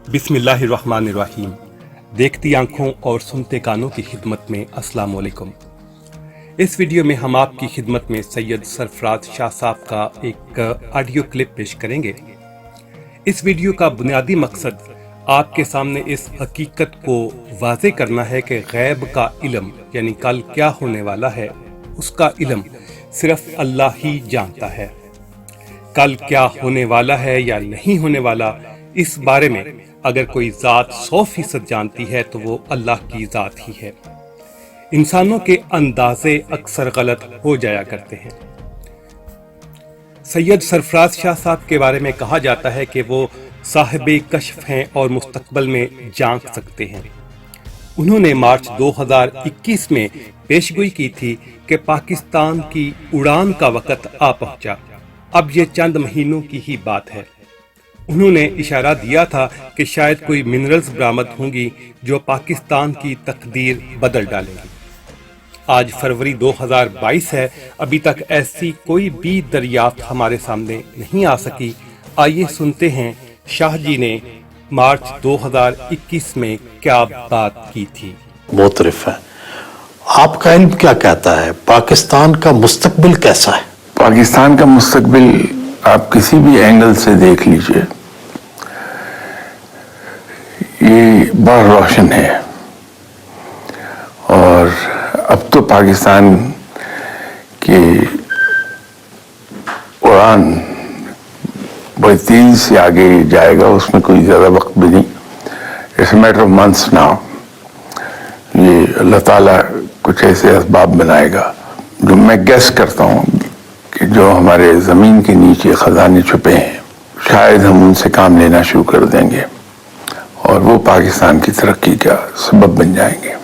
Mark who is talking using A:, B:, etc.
A: बिस्मिल्लाहिर्रहमानिर्रहीम। देखती आंखों और सुनते कानों की खिदमत में अस्सलाम वालेकुम। इस वीडियो में हम आपकी खिदमत में सैयद सरफराज शाह साहब का एक ऑडियो क्लिप पेश करेंगे। इस वीडियो का बुनियादी मकसद आपके सामने इस हकीकत को वाज़े करना है कि गैब का इल्म यानी कल क्या होने वाला है उसका इल्म सिर्फ अल्लाह ही जानता है। कल क्या होने वाला है या नहीं होने वाला, इस बारे में अगर कोई ज़ात 100% जानती है तो वो अल्लाह की ज़ात ही है। इंसानों के अंदाजे अक्सर गलत हो जाया करते हैं। सैयद सरफराज शाह साहब के बारे में कहा जाता है कि वो साहिबे कश्फ हैं और मुस्तकबिल में झांक सकते हैं। उन्होंने मार्च 2021 में पेशगोई की थी कि पाकिस्तान की उड़ान का वक़्त आ पहुंचा। अब ये चंद महीनों की ही बात है। उन्होंने इशारा दिया था कि शायद कोई मिनरल्स बरामद होंगी जो पाकिस्तान की तकदीर बदल डालेंगी। आज फरवरी 2022 है, अभी तक ऐसी कोई भी दरियाफ्त हमारे सामने नहीं आ सकी। आइए सुनते हैं शाह जी ने मार्च 2021 में क्या बात की थी।
B: मोतरफ है, आपका इल्म क्या कहता है? पाकिस्तान का मुस्तकबिल कैसा है?
C: पाकिस्तान का मुस्तकबिल आप किसी भी एंगल से देख लीजिए, ये बड़ा रोशन है। और अब तो पाकिस्तान की उड़ान बड़ी तेजी से आगे जाएगा, उसमें कोई ज़्यादा वक्त भी नहीं। It's matter of months now. ये अल्लाह ताला कुछ ऐसे असबाब बनाएगा जो मैं गैस करता हूँ कि जो हमारे ज़मीन के नीचे ख़जाने छुपे हैं, शायद हम उनसे काम लेना शुरू कर देंगे और वो पाकिस्तान की तरक्की का सबब बन जाएंगे।